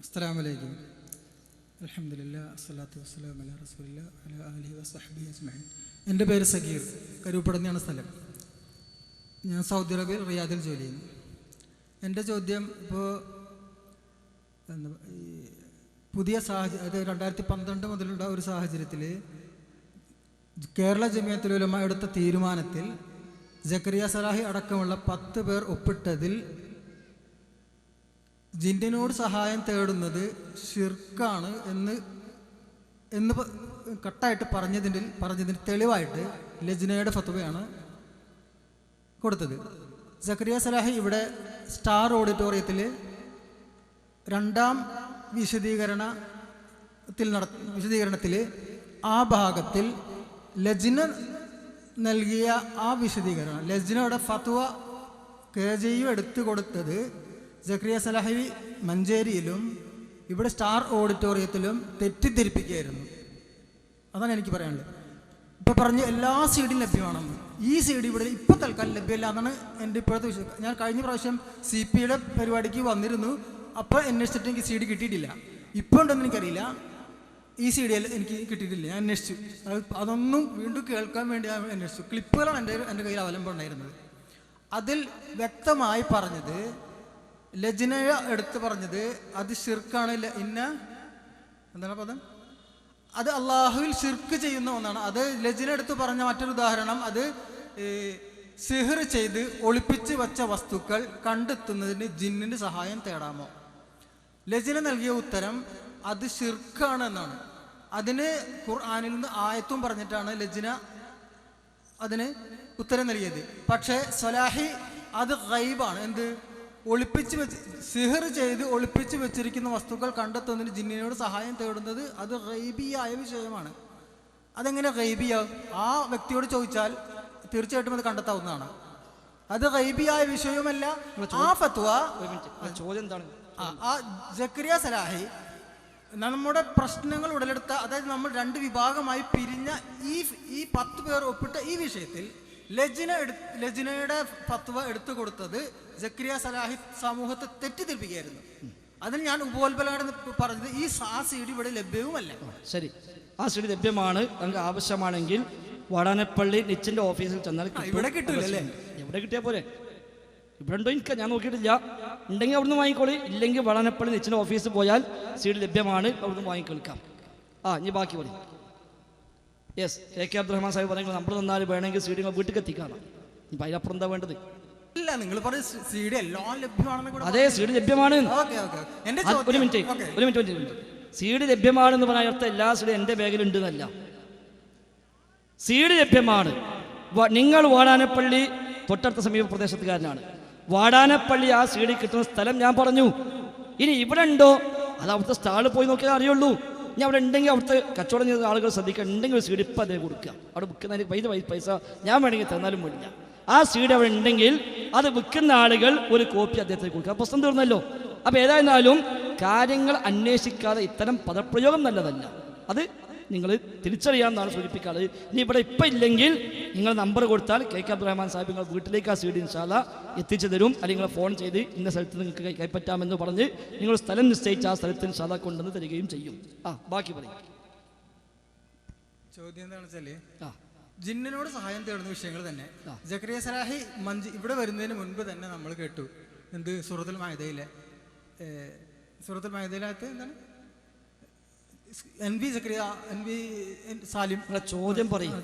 അസ്സലാമു അലൈക്കും. അൽഹംദുലില്ലാ അസ്സലാത്തു വസ്സലാമു അലാ റസൂലില്ലാ അലാ ആലിഹി വസഹ്ബിഹി അജ്മഈൻ. എൻ്റെ പേര് സഗീർ, കരൂപ്പടന്നെയാണ് സ്ഥലം. ഞാൻ സൗദി അറേബ്യയിൽ റിയാദിൽ ജോലി ചെയ്യുന്നു. എൻ്റെ ചോദ്യം ഇപ്പോൾ പുതിയ സാഹചര്യം, അത് 2012 മുതലുള്ള ഒരു സാഹചര്യത്തിൽ കേരള ജമിയത്തുൽ ഉലമ എടുത്ത തീരുമാനത്തിൽ ജക്കരിയ സലാഹി അടക്കമുള്ള 10 പേർ ഒപ്പിട്ടതിൽ ജിന്നിനോട് സഹായം തേടുന്നത് ഷിർക്കാണ് എന്ന് കട്ടായിട്ട് പറഞ്ഞതിന് തെളിവായിട്ട് ലജ്നയുടെ ഫത്വയാണ് കൊടുത്തത്. ജക്കരിയ സലാഹി ഇവിടെ സ്റ്റാർ ഓഡിറ്റോറിയത്തിൽ രണ്ടാം വിശദീകരണത്തിൽ ആ ഭാഗത്തിൽ ലജ്ന നൽകിയ ആ വിശദീകരണം, ലജ്നയുടെ ഫത്വ KJU എടുത്തു കൊടുത്തത് ജക്കരിയ സലാഹി മഞ്ചേരിയിലും ഇവിടെ സ്റ്റാർ ഓഡിറ്റോറിയത്തിലും തെറ്റിദ്ധരിപ്പിക്കുകയായിരുന്നു. അതാണ് എനിക്ക് പറയാനുള്ളത്. ഇപ്പോൾ പറഞ്ഞ് എല്ലാ CD ലഭ്യമാണെന്ന്. ഈ CD ഇവിടെ ഇപ്പോൾ തൽക്കാലം ലഭ്യമല്ല എന്നാണ് എൻ്റെ ഇപ്പോഴത്തെ വിഷയം. ഞാൻ കഴിഞ്ഞ പ്രാവശ്യം CPയുടെ പരിപാടിക്ക് വന്നിരുന്നു. അപ്പോൾ അന്വേഷിച്ചിട്ട് എനിക്ക് CD കിട്ടിയിട്ടില്ല. ഇപ്പോൾ ഉണ്ടെന്ന് എനിക്കറിയില്ല. ഈ CD എനിക്ക് കിട്ടിയിട്ടില്ല. ഞാൻ അന്വേഷിച്ചു. അതൊന്നും വീണ്ടും കേൾക്കാൻ വേണ്ടി ഞാൻ അന്വേഷിച്ചു. ക്ലിപ്പുകളാണ് എൻ്റെ കയ്യിൽ അവലംബം ഉണ്ടായിരുന്നത്. അതിൽ വ്യക്തമായി പറഞ്ഞത്, ലജ്നയ എടുത്ത് പറഞ്ഞത് അത് ഷിർക്കാണ്. എന്താണ് പദം? അത് അള്ളാഹുവിൽ ഷിർക്ക് ചെയ്യുന്ന ഒന്നാണ്. അത് ലജ്ന എടുത്ത് പറഞ്ഞ മറ്റൊരു ഉദാഹരണം, അത് സിഹർ ചെയ്ത് ഒളിപ്പിച്ച് വച്ച വസ്തുക്കൾ കണ്ടെത്തുന്നതിന് ജിന്നിന് സഹായം തേടാമോ? ലജ്ന നൽകിയ ഉത്തരം അത് ഷിർക്കാണ് എന്നാണ്. അതിന് ഖുർആനിൽ നിന്ന് ആയത്തും പറഞ്ഞിട്ടാണ് ലജ്ന അതിന് ഉത്തരം നൽകിയത്. പക്ഷേ സലാഹി അത് ഗൈബാണ്. എന്ത്? സിഹർ ചെയ്ത് ഒളിപ്പിച്ച് വെച്ചിരിക്കുന്ന വസ്തുക്കൾ കണ്ടെത്തുന്നതിന് ജിന്നിനോട് സഹായം തേടുന്നത് അത് ഗൈബിയായ വിഷയമാണ്. അതെങ്ങനെ ഗൈബിയാവും? ആ വ്യക്തിയോട് ചോദിച്ചാൽ തീർച്ചയായിട്ടും അത് കണ്ടെത്താവുന്നതാണ്. അത് ഗൈബിയായ വിഷയവുമല്ല. ആ ഫത്വ ചോദ്യം എന്താണ്? ആ ജക്കരിയ സലാഹി നമ്മുടെ പ്രശ്നങ്ങൾ ഉടലെടുത്ത, അതായത് നമ്മൾ 2 വിഭാഗമായി പിരിഞ്ഞ ഈ 10 പേർ ഒപ്പിട്ട ഈ വിഷയത്തിൽ ലജ്നയുടെ ഫത്വ എടുത്തു കൊടുത്തത് ജക്കരിയ സലാഹി സമൂഹത്തെ തെറ്റിദ്ധരിപ്പിക്കുകയായിരുന്നു. അതിന് ഞാൻ ഉപോത്ബലമാണെന്ന് പറഞ്ഞത് ആ CD ഇവിടെ ലഭ്യവുമല്ല. ശരി, ആ CD ലഭ്യമാണ്. നമുക്ക് ആവശ്യമാണെങ്കിൽ വാടാനപ്പള്ളി നിച്ചിന്റെ ഓഫീസിൽ ചെന്നാൽ ഇവിടെ കിട്ടൂലല്ലേ? എവിടെ കിട്ടിയാൽ പോലെ? ഇവിടെ ഉണ്ടോ എനിക്ക് ഞാൻ നോക്കിയിട്ടില്ല. ഉണ്ടെങ്കിൽ അവിടുന്ന് വാങ്ങിക്കോളി, ഇല്ലെങ്കിൽ വാടാനപ്പള്ളി നിച്ചിന്റെ ഓഫീസിൽ പോയാൽ CD ലഭ്യമാണ്, അവിടുന്ന് വാങ്ങിക്കൊടുക്കാം. ഇനി ബാക്കി പറയും. യെസ്, AK അബ്ദുറഹ്മാൻ സാഹിബ് പറയുന്നത് നമ്മൾ തന്നാൽ വേണമെങ്കിൽ CD വീട്ടിൽ എത്തിക്കാണ്. ഇപ്പം അതിനപ്പുറം എന്താ വേണ്ടത്? ഇല്ല, നിങ്ങൾ പറഞ്ഞ CD എല്ലാം ലഭ്യമാണെന്ന്. അതെ, CD ലഭ്യമാണ്. ഒരു മിനിറ്റ്. CD ലഭ്യമാണെന്ന് പറയാൻ അർത്ഥം എല്ലാ CD എൻ്റെ ബാഗിലുണ്ട് എന്നല്ല. CD ലഭ്യമാണ്. നിങ്ങൾ വാടാനപ്പള്ളി തൊട്ടടുത്ത സമീപ പ്രദേശത്തുകാരനാണ്. വാടാനപ്പള്ളി ആ CD കിട്ടുന്ന സ്ഥലം ഞാൻ പറഞ്ഞു. ഇനി ഇവിടെ ഉണ്ടോ അത് അവിടുത്തെ സ്റ്റാളിൽ പോയി നോക്കിയാൽ അറിയുള്ളൂ. ഇനി അവിടെ ഉണ്ടെങ്കിൽ അവിടുത്തെ കച്ചവടം ചെയ്യുന്ന ആളുകൾ ശ്രദ്ധിക്കുക. ഉണ്ടെങ്കിൽ ഒരു CD ഇപ്പം അതേ കൊടുക്കുക. അവിടെ വിൽക്കുന്നതിന് പൈസ ഞാൻ വേണമെങ്കിൽ തന്നാലും വേണ്ടില്ല. ആ CD അവിടെ ഉണ്ടെങ്കിൽ അത് വിൽക്കുന്ന ആളുകൾ ഒരു കോപ്പി അദ്ദേഹത്തിന് കൊടുക്കുക. പ്രശ്നം തീർന്നല്ലോ. അപ്പോൾ ഏതായിരുന്നാലും കാര്യങ്ങൾ അന്വേഷിക്കാതെ ഇത്തരം പദപ്രയോഗം നല്ലതല്ല. അത് നിങ്ങൾ തിരിച്ചറിയാമെന്നാണ് സൂചിപ്പിക്കാറ്. ഇനി ഇവിടെ ഇപ്പം ഇല്ലെങ്കിൽ നിങ്ങൾ നമ്പർ കൊടുത്താൽ KK അബ്ദുറഹ്മാൻ സാഹിബ് നിങ്ങൾ വീട്ടിലേക്ക് ആ CD ഇൻഷാല്ലാ എത്തിച്ചു തരും. അല്ലെങ്കിൽ ഫോൺ ചെയ്ത് ഇന്ന സ്ഥലത്ത് നിങ്ങൾക്ക് കൈപ്പറ്റാമെന്ന് പറഞ്ഞ് നിങ്ങൾ സ്ഥലം നിശ്ചയിച്ച് ആ സ്ഥലത്ത് ഇൻഷാല്ലാ കൊണ്ടുവന്ന് തരികയും ചെയ്യും. ബാക്കി പറയും. ചോദ്യം എന്താണെന്ന് വെച്ചാൽ, ജിന്നിനോട് സഹായം തേടുന്ന വിഷയങ്ങൾ തന്നെ ജക്കരിയ സലാഹി ഇവിടെ വരുന്നതിന് മുൻപ് തന്നെ നമ്മൾ കേട്ടു. എന്ത്? സൂറത്തുൽ മാഇദയിലകത്ത് എന്താണ് ചോദ്യം പറയും.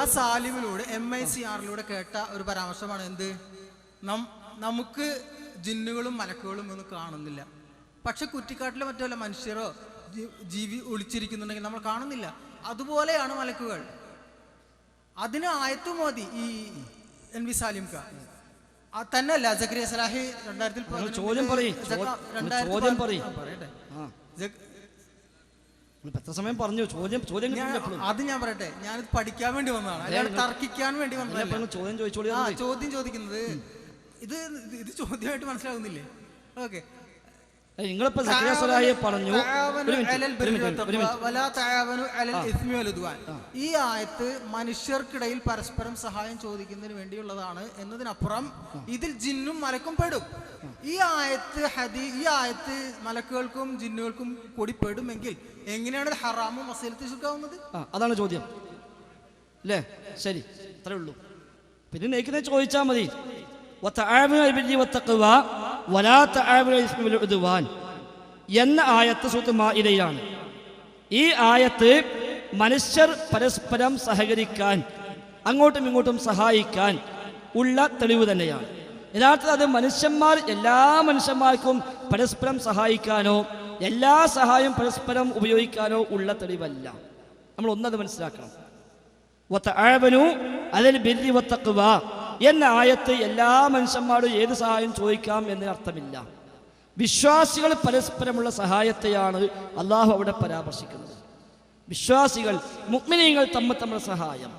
ആ സാലിമിലൂടെ MICRലൂടെ കേട്ട ഒരു പരാമർശമാണ്. എന്ത്? നമുക്ക് ജിന്നുകളും മലക്കുകളും ഒന്നും കാണുന്നില്ല, പക്ഷെ കുറ്റിക്കാട്ടിലെ മറ്റല്ല മനുഷ്യരോ ജീവി ഒളിച്ചിരിക്കുന്നുണ്ടെങ്കിൽ നമ്മൾ കാണുന്നില്ല. അതുപോലെയാണ് മലക്കുകൾ. അതിന് ആയത്തു മോദി ഈ NV സാലിംക തന്നെയല്ല ജക്കരിയ സലാഹി 2000 അത് ഞാൻ പറയട്ടെ, ഞാനിത് പഠിക്കാൻ വേണ്ടി വന്നതാണ്, അല്ലാതെ തർക്കിക്കാൻ വേണ്ടി വന്നതല്ല. ചോദ്യം ചോദിക്കുന്നത് ഇത് ചോദ്യമായിട്ട് മനസ്സിലാകുന്നില്ലേ? ഓക്കെ, നിങ്ങളിപ്പോ സക്കറിയ സ്വലാഹിയെ പറഞ്ഞു. ഈ ആയത്ത് മനുഷ്യർക്കിടയിൽ പരസ്പരം സഹായം ചോദിക്കുന്നതിന് വേണ്ടിയുള്ളതാണ് എന്നതിനപ്പുറം ഇതിൽ ജിന്നും മലക്കും പെടും. ഈ ആയത്ത് മലക്കുകൾക്കും ജിന്നുകൾക്കും കൂടി പെടുമെങ്കിൽ എങ്ങനെയാണ് ഹറാമും വസീലത്ത് ശിർക്കാവുന്നത്? അതാണ് ചോദ്യം അല്ലേ? ശരി, അത്രേ ഉള്ളൂ. പിന്നെ നേക്കിനെ ചോദിച്ചാൽ മതി. എന്ന ആയത്ത് സൂറത്ത് മാഇദയാണ്. ഈ ആയത്ത് മനുഷ്യർ പരസ്പരം സഹകരിക്കാൻ, അങ്ങോട്ടും ഇങ്ങോട്ടും സഹായിക്കാൻ ഉള്ള തെളിവ് തന്നെയാണ്. യഥാർത്ഥത്തിൽ അത് എല്ലാ മനുഷ്യന്മാർക്കും പരസ്പരം സഹായിക്കാനോ എല്ലാ സഹായം പരസ്പരം ഉപയോഗിക്കാനോ ഉള്ള തെളിവല്ല. നമ്മൾ ഒന്നത് മനസ്സിലാക്കണം. അതിൽ ബിർരി വത്തഖ്വ എന്ന ആയത്ത് എല്ലാ മനുഷ്യന്മാരും ഏത് സഹായം ചോദിക്കാം എന്നതിനർത്ഥമില്ല. വിശ്വാസികൾ പരസ്പരമുള്ള സഹായത്തെയാണ് അള്ളാഹു അവിടെ പരാമർശിക്കുന്നത്. വിശ്വാസികൾ മുഅ്മിനീങ്ങൾ തമ്മിലുള്ള സഹായം,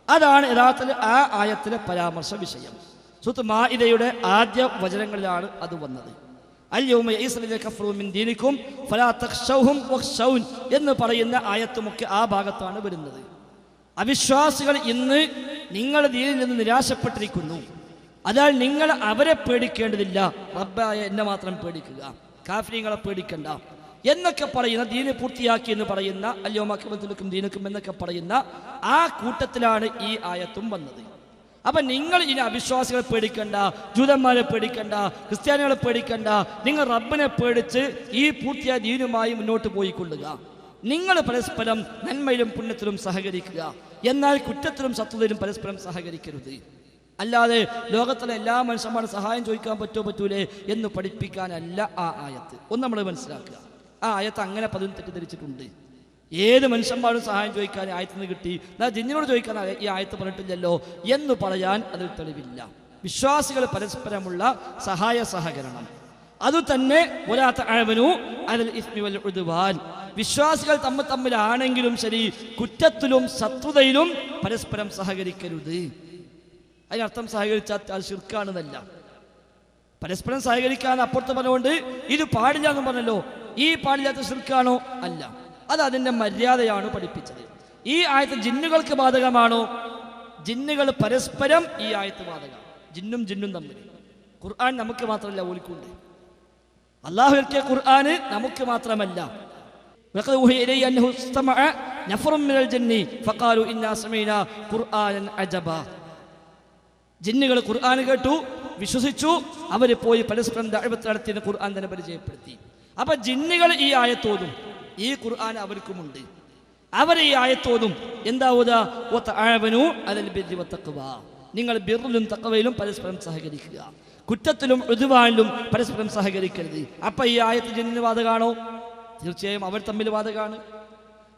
അതാണ് യഥാർത്ഥത്തിൽ ആ ആയത്തിലെ പരാമർശ വിഷയം. സൂറത്ത് മാഇദയുടെ ആദ്യ വചനങ്ങളിലാണ് അത് വന്നത്. അൽ-യൗമ യഅ്സലു കഫറു മിൻ ദീനിക്കും ഫലാ തഖ്ശൗഹും വഖ്ശൗൻ എന്ന് പറയുന്ന ആയത്തുമൊക്കെ ആ ഭാഗത്താണ് വരുന്നത്. അവിശ്വാസികൾ ഇന്ന് നിങ്ങളുടെ ദീനിൽ നിന്ന് നിരാശപ്പെട്ടിരിക്കുന്നു, അതിനാൽ നിങ്ങൾ അവരെ പേടിക്കേണ്ടതില്ല, റബ്ബായ എന്നെ മാത്രം പേടിക്കുക, കാഫിരീങ്ങളെ പേടിക്കണ്ട എന്നൊക്കെ പറയുന്ന, ദീന് പൂർത്തിയാക്കി എന്ന് പറയുന്ന, അൽ-യൗമ അക്മൽതു ലക്കും ദീനക്കും എന്നൊക്കെ പറയുന്ന ആ കൂട്ടത്തിലാണ് ഈ ആയത്തും വന്നത്. അപ്പൊ നിങ്ങൾ ഇനി അവിശ്വാസികളെ പേടിക്കണ്ട, ജൂതന്മാരെ പേടിക്കണ്ട, ക്രിസ്ത്യാനികളെ പേടിക്കണ്ട, നിങ്ങൾ റബ്ബിനെ പേടിച്ച് ഈ പൂർത്തിയായ ദീനുമായി മുന്നോട്ട് പോയിക്കൊള്ളുക. നിങ്ങൾ പരസ്പരം നന്മയിലും പുണ്യത്തിലും സഹകരിക്കുക, എന്നാൽ കുറ്റത്തിലും ശത്രുതയിലും പരസ്പരം സഹകരിക്കരുത്. അല്ലാതെ ലോകത്തിലെ എല്ലാ മനുഷ്യന്മാരും സഹായം ചോദിക്കാൻ പറ്റൂലേ എന്ന് പഠിപ്പിക്കാനല്ല ആ ആയത്ത്. ഒന്ന് നമ്മൾ മനസ്സിലാക്കുക. ആ ആയത്ത് അങ്ങനെ പലരും തെറ്റിദ്ധരിച്ചിട്ടുണ്ട്. ഏത് മനുഷ്യന്മാരും സഹായം ചോദിക്കാൻ ആയത്തിൽ നിന്ന് കിട്ടി, എന്നാൽ ജിന്നിനോട് ചോദിക്കാൻ ഈ ആയത്ത് പറഞ്ഞിട്ടില്ലല്ലോ എന്ന് പറയാൻ അതിൽ തെളിവില്ല. വിശ്വാസികൾ പരസ്പരമുള്ള സഹായ സഹകരണം അതുതന്നെ വിശ്വാസികൾ തമ്മിലാണെങ്കിലും ശരി കുറ്റത്തിലും ശത്രുതയിലും പരസ്പരം സഹകരിക്കരുത്. അതിനർത്ഥം സഹകരിച്ചാൽ അത് ശിർക്കാണെന്നല്ല. പരസ്പരം സഹകരിക്കാൻ അപ്പുറത്ത് പറഞ്ഞുകൊണ്ട് ഇത് പാടില്ല എന്ന് പറഞ്ഞല്ലോ, ഈ പാടില്ലാത്ത ശിർക്കാണോ? അല്ല, അത് അതിൻ്റെ മര്യാദയാണ് പഠിപ്പിച്ചത്. ഈ ആയത്ത് ജിന്നുകൾക്ക് ബാധകമാണോ? ജിന്നുകൾ പരസ്പരം ഈ ആയത്ത് ബാധകം. ജിന്നും തമ്മിൽ. ഖുർആൻ നമുക്ക് മാത്രമല്ല, ഓലിക്കുണ്ട്. അല്ലാഹു ഇറക്കിയ ഖുർആൻ നമുക്ക് മാത്രമല്ല. ജിന്നുകൾ ഖുർആൻ കേട്ടു, വിശ്വസിച്ചു, അവർ പോയി പരസ്പരം ദഅവത്ത് നടത്തി ഖുർആൻ തന്നെ പരിചയപ്പെടുത്തി. അപ്പൊ ജിന്നുകൾ ഈ ആയത്തോതും, ഈ ഖുർആൻ അവർക്കുമുണ്ട്. അവർ ഈ ആയത്തോതും എന്താവുക? നിങ്ങൾ ബിർറിലും തഖ്വയിലും പരസ്പരം സഹകരിക്കുക, കുറ്റത്തിലും ഉദ്വാനിലും പരസ്പരം സഹകരിക്കരുത്. അപ്പൊ ഈ ആയത്ത് ജിന്നിന് ബാധകമാണോ? തീർച്ചയായും അവർ തമ്മിൽ ബാധകമാണ്.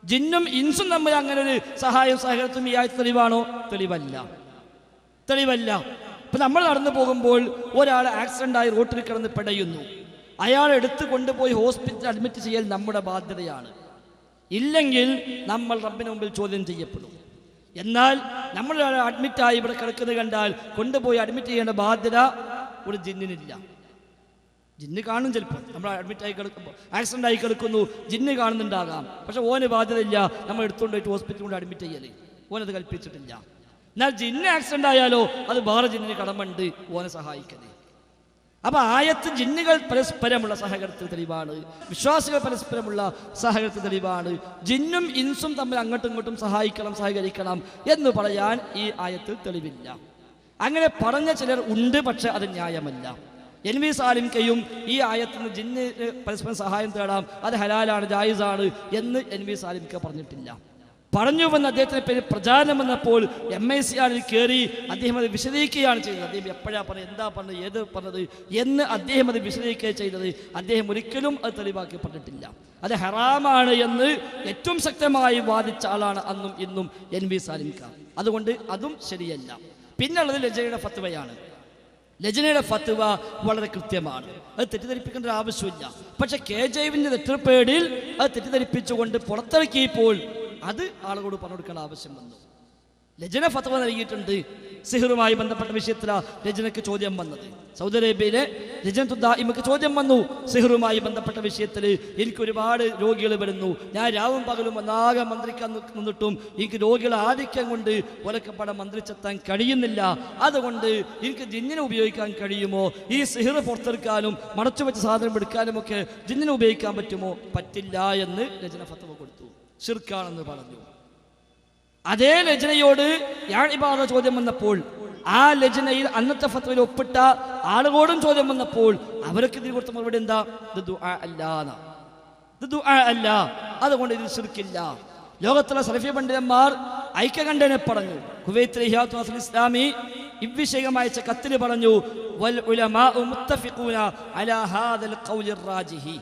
ജിന്നും ഇൻസും തമ്മിൽ അങ്ങനെ ഒരു സഹായം സഹകരണത്തും ഈ ആയത്ത് തെളിവാണോ? തെളിവല്ല. ഇപ്പൊ നമ്മൾ നടന്നു പോകുമ്പോൾ ഒരാൾ ആക്സിഡന്റ് റോട്ടിൽ കിടന്ന് പിടയുന്നു, അയാളെ എടുത്തു കൊണ്ടുപോയി ഹോസ്പിറ്റലിൽ അഡ്മിറ്റ് ചെയ്യൽ നമ്മുടെ ബാധ്യതയാണ്. ഇല്ലെങ്കിൽ നമ്മൾ റബ്ബിന് മുമ്പിൽ ചോദ്യം ചെയ്യപ്പെടും. എന്നാൽ നമ്മൾ അഡ്മിറ്റായി ഇവിടെ കിടക്കുന്നത് കണ്ടാൽ കൊണ്ടുപോയി അഡ്മിറ്റ് ചെയ്യേണ്ട ബാധ്യത ഒരു ജിന്നിനില്ല. ജിന്ന് കാണും, ചിലപ്പോൾ നമ്മൾ അഡ്മിറ്റായി കിടക്കുമ്പോൾ ആക്സിഡന്റ് ആയി കിടക്കുന്നു, ജിന്ന് കാണുന്നുണ്ടാകാം, പക്ഷെ ഓന് ബാധ്യതയില്ല നമ്മൾ എടുത്തുകൊണ്ട് പോയിട്ട് ഹോസ്പിറ്റലിൽ കൊണ്ട് അഡ്മിറ്റ് ചെയ്യൽ, ഓനത് കൽപ്പിച്ചിട്ടില്ല. എന്നാൽ ജിന്ന് ആക്സിഡന്റ് ആയാലോ അത് വേറെ ജിന്നിന് കടമുണ്ട് ഓനെ സഹായിക്കണേ. അപ്പൊ ആയത്ത് ജിന്നുകൾ പരസ്പരമുള്ള സഹകരണത്തിന് തെളിവാണ്, വിശ്വാസികൾ പരസ്പരമുള്ള സഹകരണത്തിന് തെളിവാണ്. ജിന്നും ഇൻസും തമ്മിൽ അങ്ങോട്ടും ഇങ്ങോട്ടും സഹകരിക്കണം എന്ന് പറയാൻ ഈ ആയത്തിൽ തെളിവില്ല. അങ്ങനെ പറഞ്ഞ ചിലർ ഉണ്ട്, പക്ഷെ അത് ന്യായമല്ല. NV സാലിം കയ്യും ഈ ആയത്തിന് ജിന്നിന് പരസ്പരം സഹായം തേടാം, അത് ഹലാലാണ്, ജായിസാണ് എന്ന് NV സാലിം ക പറഞ്ഞിട്ടില്ല. പറഞ്ഞുവെന്ന് അദ്ദേഹത്തിന് പേര് പ്രചാരണം വന്നപ്പോൾ MIC കയറി അദ്ദേഹം അത് വിശദീകരിക്കുകയാണ് ചെയ്തത്. അദ്ദേഹം എപ്പോഴാ പറഞ്ഞത്, എന്താ പറഞ്ഞത്, ഏത് പറഞ്ഞത് എന്ന് അദ്ദേഹം അത് വിശദീകരിക്കുകയാണ് ചെയ്തത്. അദ്ദേഹം ഒരിക്കലും അത് തെളിവാക്കി പറഞ്ഞിട്ടില്ല. അത് ഹറാമാണ് എന്ന് ഏറ്റവും ശക്തമായി വാദിച്ച ആളാണ് അന്നും ഇന്നും NV സാലിം ഖാൻ. അതുകൊണ്ട് അതും ശരിയല്ല. പിന്നുള്ളത് ലജനയുടെ ഫത്വയാണ്. ലജനയുടെ ഫത്വ വളരെ കൃത്യമാണ്, അത് തെറ്റിദ്ധരിപ്പിക്കേണ്ട ഒരു ആവശ്യമില്ല. പക്ഷെ KJവിൻ്റെ ലെറ്റർപേഡിൽ അത് തെറ്റിദ്ധരിപ്പിച്ചുകൊണ്ട് പുറത്തിറക്കിയപ്പോൾ അത് ആളുകളോട് പറഞ്ഞു കൊടുക്കേണ്ട ആവശ്യം വന്നു. ലജന ഫത്വ നൽകിയിട്ടുണ്ട്, സിഹറുമായി ബന്ധപ്പെട്ട വിഷയത്തിലാണ് ലജ്നയ്ക്ക് ചോദ്യം വന്നത്. സൗദി അറേബ്യയിലെ ലജ്നത്തുൽ ദാഇമക്ക് ചോദ്യം വന്നു, സിഹറുമായി ബന്ധപ്പെട്ട വിഷയത്തിൽ എനിക്ക് ഒരുപാട് രോഗികൾ വരുന്നു, ഞാൻ രാവും പകലും ഒന്നാകെ മന്ത്രിക്കാൻ നിന്നിട്ടും എനിക്ക് രോഗികളെ ആധിക്യം കൊണ്ട് ഒലക്കപ്പാടെ മന്ത്രിച്ചെത്താൻ കഴിയുന്നില്ല, അതുകൊണ്ട് എനിക്ക് ജിന്നിനെ ഉപയോഗിക്കാൻ കഴിയുമോ, ഈ സിഹർ പുറത്തെടുക്കാനും മടച്ചു വെച്ച സാധനം എടുക്കാനും ഒക്കെ ജിന്നിനെ ഉപയോഗിക്കാൻ പറ്റുമോ? പറ്റില്ല എന്ന് ലജ്ന ഫത്വ കൊടുത്തു, ശിർക്കാണെന്ന് പറഞ്ഞു. അതേ ലജ്നയോട് യാഇബാദ ചോദ്യം വന്നപ്പോൾ ആ ലജ്നയിൽ അന്നത്തെ ഫത്വയിൽ ഒപ്പിട്ട ആളുകളോടും ചോദ്യം വന്നപ്പോൾ അവരൊക്കെ ഇതിന് കൊടുത്ത മറുപടി എന്താ? ഇത് ദുആ അല്ല, അതുകൊണ്ട് ഇതിൽ ശിർക്കില്ല. ലോകത്തുള്ള സലഫി പണ്ഡിതന്മാർ ഐക്യകണ്ഠനെ പറഞ്ഞു. കുവൈത്തിലെ ഇഹ്യാത്തുൽ അസ്ൽ ഇസ്ലാമി ഇവ്വിഷയമായി അയച്ച കത്തിൽ പറഞ്ഞു, വൽ ഉലമാഉ മുത്തഫിഖൂന അലാ ഹാദൽ ഖൗലിർ റാജിഹി,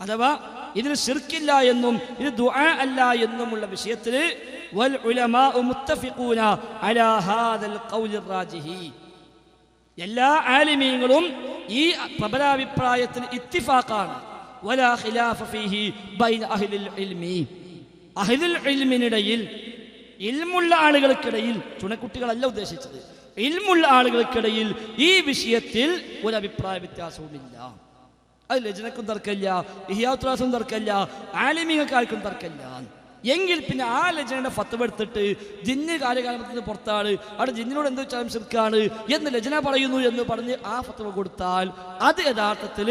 അഥവാ ഇതിൽ ശിർക്കില്ല എന്നും ഇത് ദുആ അല്ല എന്നുമുള്ള വിഷയത്തിൽ വൽ ഉലമാഉ മുത്തഫിഖൂന അലാ ഹാദൽ ഖൗലിർ റാജിഹി, എല്ലാ ആലിമീങ്ങളും ഈ പ്രബലാഭിപ്രായത്തിൽ ഇത്തിഫാഖാണ്. വലാ ഖിലാഫ ഫീഹി ബൈന അഹ്ലിൽ ഇൽമി, അഹ്ലുൽ ഇൽമിനിടയിൽ, ഇൽമുള്ള ആളുകൾക്കിടയിൽ, ചുണക്കുട്ടികളല്ല ഉദ്ദേശിച്ചത്, ഇൽമുള്ള ആളുകൾക്കിടയിൽ ഈ വിഷയത്തിൽ ഒരു അഭിപ്രായ വ്യത്യാസവുമില്ല. അത് ലജ്നക്കും തർക്കമില്ല, ഇഹ്യാത്തുൽ തർക്കമില്ല, ആലിമീങ്ങൾക്ക് ആർക്കും തർക്കമില്ല. എങ്കിൽ പിന്നെ ആ ലജ്നയുടെ ഫത്വ എടുത്തിട്ട് ജിന്ന് കാര്യകാലത്തിന് പുറത്താണ്, അവിടെ ജിന്നിനോട് എന്ത് വെച്ചാലും ശിർക്കാണ് എന്ന് ലജ്ന പറയുന്നു എന്ന് പറഞ്ഞ് ആ ഫത്വ കൊടുത്താൽ അത് യഥാർത്ഥത്തിൽ